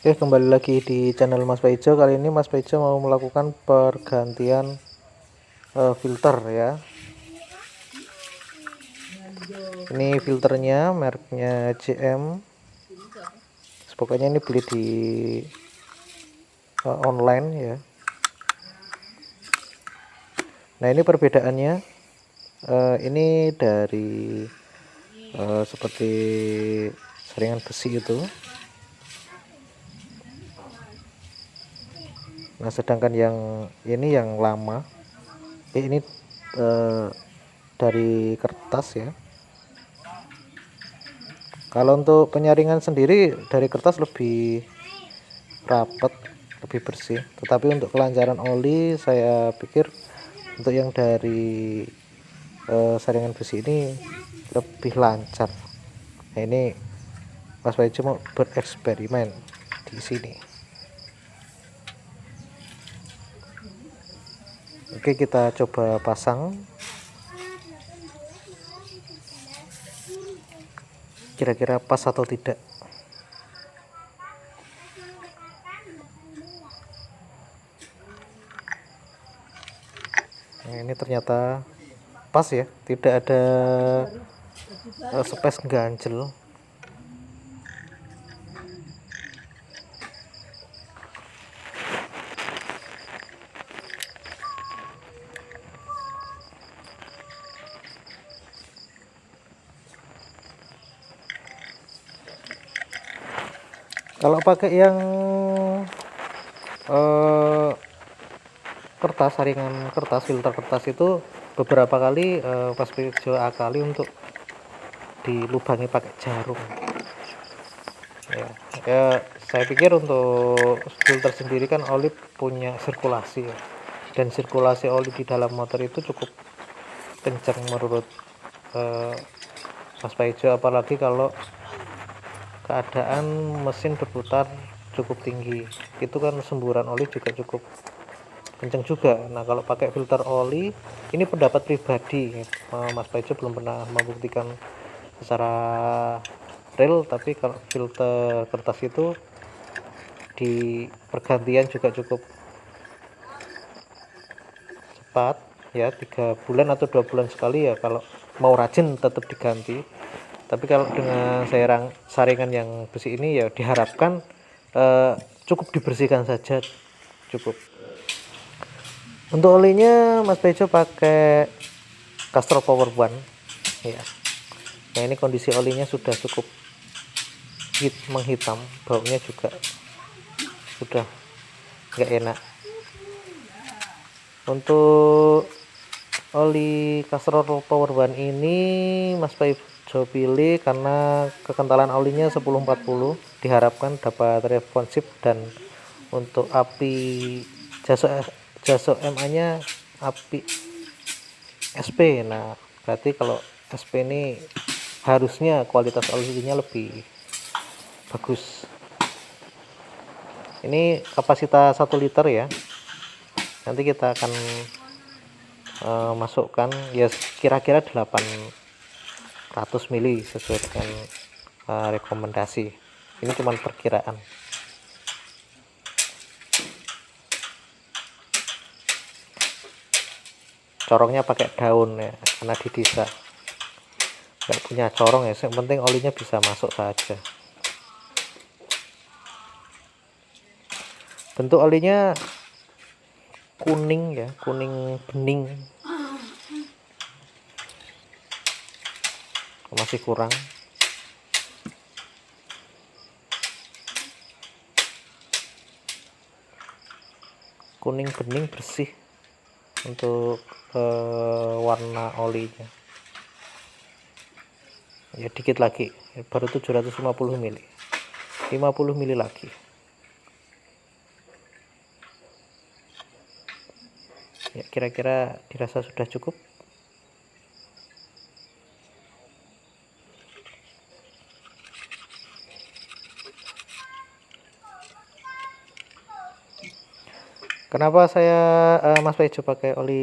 Oke, kembali lagi di channel Mas Paijo. Kali ini Mas Paijo mau melakukan pergantian filter ya. Ini filternya mereknya JM. Pokoknya ini beli di online ya. Nah, ini perbedaannya. Ini dari seperti saringan besi itu. Nah, sedangkan yang ini yang lama, ini dari kertas ya. Kalau untuk penyaringan sendiri dari kertas lebih rapat, lebih bersih. Tetapi untuk kelancaran oli, saya pikir untuk yang dari saringan besi ini lebih lancar. Nah, ini Mas Bayu cuma bereksperimen di sini. Oke, kita coba pasang. Kira-kira pas atau tidak. Nah, ini ternyata pas ya, tidak ada space ganjel. Kalau pakai yang kertas, saringan kertas, filter kertas itu beberapa kali Mas Paijo akali untuk dilubangi pakai jarum ya. Saya pikir untuk filter sendiri kan oli punya sirkulasi ya, dan sirkulasi oli di dalam motor itu cukup kencang menurut Mas Paijo, apalagi kalau keadaan mesin berputar cukup tinggi, itu kan semburan oli juga cukup kencang juga. Nah, kalau pakai filter oli, ini pendapat pribadi, Mas Paijo belum pernah membuktikan secara real, tapi kalau filter kertas itu di pergantian juga cukup cepat ya, 3 bulan atau 2 bulan sekali ya. Kalau mau rajin tetap diganti, tapi kalau dengan saringan yang besi ini ya diharapkan cukup dibersihkan saja cukup. Untuk olinya Mas Paijo pakai Castrol Power One ya. Nah, ini kondisi olinya sudah cukup menghitam, baunya juga sudah nggak enak. Untuk oli Castrol Power One ini Mas Paijo pilih karena kekentalan olinya 1040, diharapkan dapat responsif, dan untuk api jaso MA nya api SP. Nah, berarti kalau SP ini harusnya kualitas olinya lebih bagus. Ini kapasitas 1 liter ya. Nanti kita akan masukkan ya kira-kira 800 mili sesuai dengan rekomendasi. Ini cuma perkiraan. Corongnya pakai daun ya, karena didisa. Nggak punya corong ya, yang penting olinya bisa masuk saja. Bentuk olinya kuning ya, kuning bening, masih kurang. Kuning bening bersih untuk warna olinya ya. Dikit lagi ya, baru 750 mili, 50 mili lagi ya. Kira-kira dirasa sudah cukup. Kenapa saya Mas Paijo pakai oli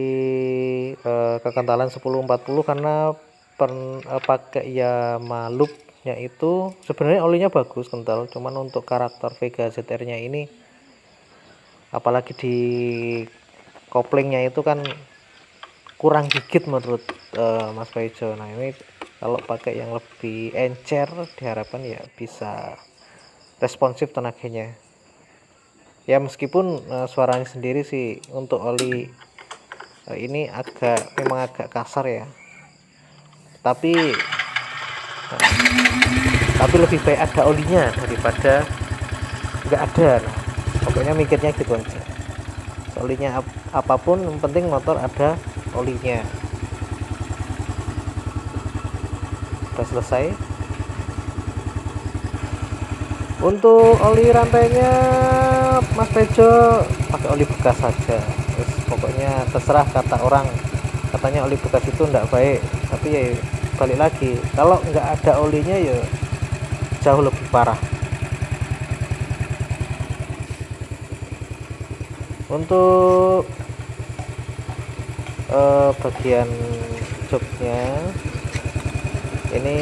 kekentalan 1040? Karena pakai Yamalup nya itu sebenarnya olinya bagus, kental, cuman untuk karakter Vega ZR nya ini, apalagi di koplingnya itu kan kurang gigit menurut Mas Paijo. Nah ini kalau pakai yang lebih encer diharapkan ya bisa responsif tenaganya ya, meskipun suaranya sendiri sih untuk oli ini memang agak kasar ya, tapi lebih baik ada olinya daripada nggak ada. Nah, pokoknya mikirnya gitu aja, olinya apapun yang penting motor ada olinya. Udah selesai. Untuk oli rantainya Mas Pejo pakai oli bekas saja. Terus pokoknya terserah kata orang, katanya oli bekas itu enggak baik, tapi ya balik lagi, kalau nggak ada olinya ya jauh lebih parah. Untuk bagian joknya ini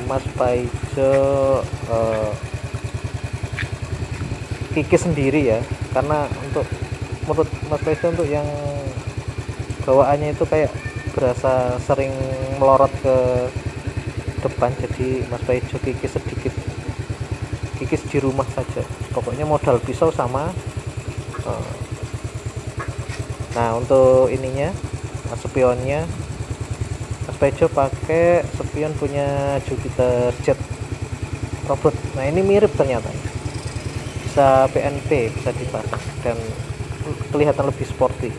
Mas Paijo kikis sendiri ya, karena menurut Mas Paijo untuk yang bawaannya itu kayak berasa sering melorot ke depan, jadi Mas Paijo kikis sedikit, kikis di rumah saja, pokoknya modal pisau sama nah untuk ininya spionnya Mas Paijo pakai spion punya Jupiter Jet Robot. Nah ini mirip ternyata, bisa PNP, bisa dipasang dan kelihatan lebih sporty.